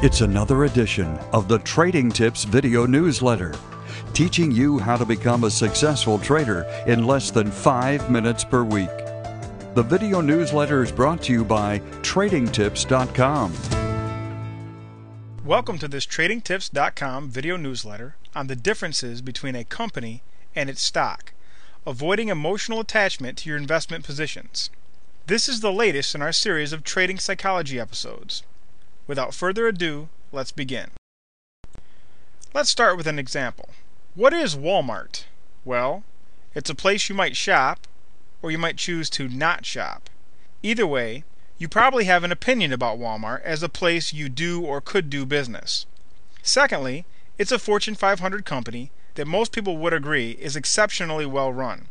It's another edition of the Trading Tips video newsletter, teaching you how to become a successful trader in less than 5 minutes per week. The video newsletter is brought to you by TradingTips.com. Welcome to this TradingTips.com video newsletter on the differences between a company and its stock, avoiding emotional attachment to your investment positions. This is the latest in our series of trading psychology episodes. Without further ado, let's begin. Let's start with an example. What is Wal-Mart? Well, it's a place you might shop, or you might choose to not shop. Either way, you probably have an opinion about Wal-Mart as a place you do or could do business. Secondly, it's a Fortune 500 company that most people would agree is exceptionally well run.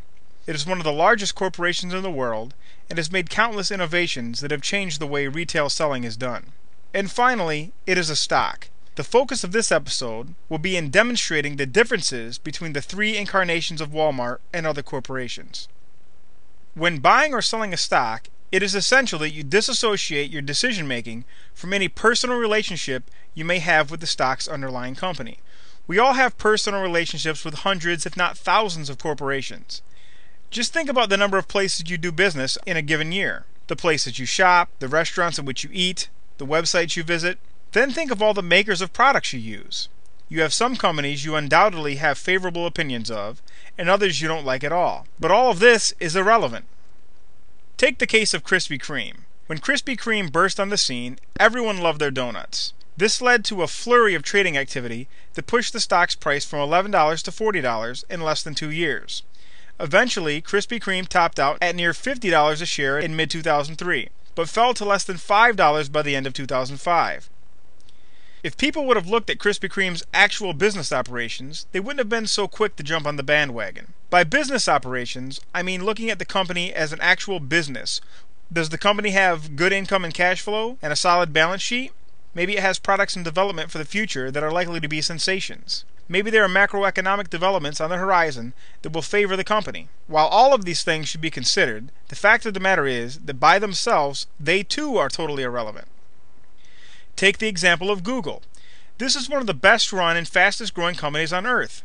It is one of the largest corporations in the world and has made countless innovations that have changed the way retail selling is done. And finally, it is a stock. The focus of this episode will be in demonstrating the differences between the three incarnations of Wal-Mart and other corporations. When buying or selling a stock, it is essential that you disassociate your decision-making from any personal relationship you may have with the stock's underlying company. We all have personal relationships with hundreds, if not thousands, of corporations. Just think about the number of places you do business in a given year, the places you shop, the restaurants at which you eat, the websites you visit. Then think of all the makers of products you use. You have some companies you undoubtedly have favorable opinions of, and others you don't like at all. But all of this is irrelevant. Take the case of Krispy Kreme. When Krispy Kreme burst on the scene, everyone loved their donuts. This led to a flurry of trading activity that pushed the stock's price from $11 to $40 in less than 2 years. Eventually, Krispy Kreme topped out at near $50 a share in mid-2003, but fell to less than $5 by the end of 2005. If people would have looked at Krispy Kreme's actual business operations, they wouldn't have been so quick to jump on the bandwagon. By business operations, I mean looking at the company as an actual business. Does the company have good income and cash flow and a solid balance sheet? Maybe it has products in development for the future that are likely to be sensations. Maybe there are macroeconomic developments on the horizon that will favor the company. While all of these things should be considered, the fact of the matter is that by themselves, they too are totally irrelevant. Take the example of Google. This is one of the best run and fastest growing companies on earth.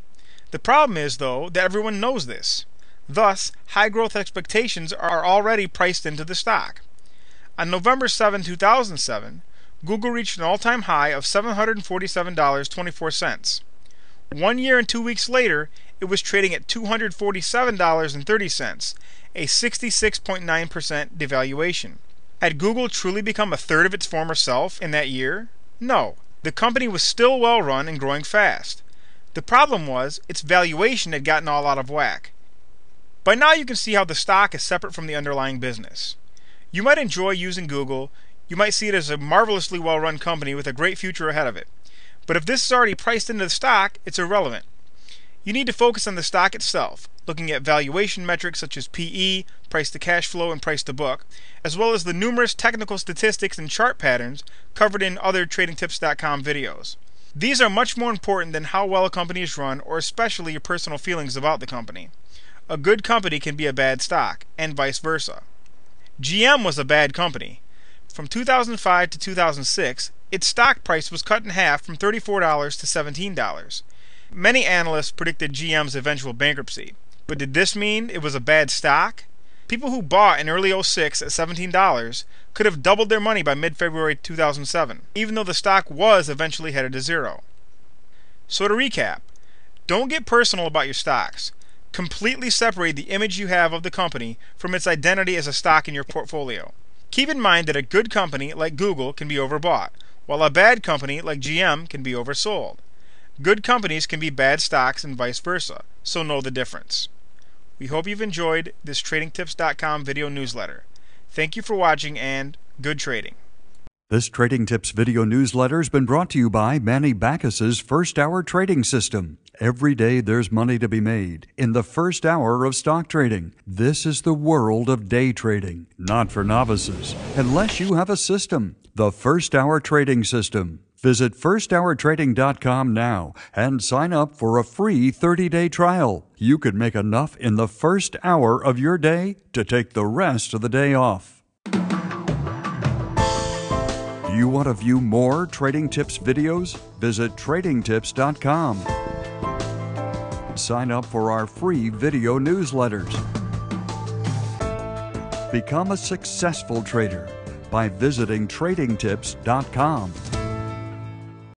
The problem is, though, that everyone knows this. Thus, high growth expectations are already priced into the stock. On November 7, 2007, Google reached an all-time high of $747.24. 1 year and 2 weeks later, it was trading at $247.30, a 66.9% devaluation. Had Google truly become a third of its former self in that year? No. The company was still well run and growing fast. The problem was its valuation had gotten all out of whack. By now you can see how the stock is separate from the underlying business. You might enjoy using Google. You might see it as a marvelously well-run company with a great future ahead of it. But if this is already priced into the stock, it's irrelevant. You need to focus on the stock itself, looking at valuation metrics such as PE, price to cash flow, and price to book, as well as the numerous technical statistics and chart patterns covered in other TradingTips.com videos. These are much more important than how well a company is run or especially your personal feelings about the company. A good company can be a bad stock, and vice versa. GM was a bad company. From 2005 to 2006, its stock price was cut in half from $34 to $17. Many analysts predicted GM's eventual bankruptcy. But did this mean it was a bad stock? People who bought in early '06 at $17 could have doubled their money by mid-February 2007, even though the stock was eventually headed to zero. So to recap, don't get personal about your stocks. Completely separate the image you have of the company from its identity as a stock in your portfolio. Keep in mind that a good company like Google can be overbought, while a bad company like GM can be oversold. Good companies can be bad stocks and vice versa, so know the difference. We hope you've enjoyed this TradingTips.com video newsletter. Thank you for watching and good trading. This Trading Tips video newsletter has been brought to you by Manny Bacchus's First Hour Trading System. Every day there's money to be made in the first hour of stock trading. This is the world of day trading, not for novices, unless you have a system. The First Hour Trading System. Visit firsthourtrading.com now and sign up for a free 30-day trial. You could make enough in the first hour of your day to take the rest of the day off. Do you want to view more Trading Tips videos? Visit tradingtips.com. Sign up for our free video newsletters. Become a successful trader by visiting tradingtips.com.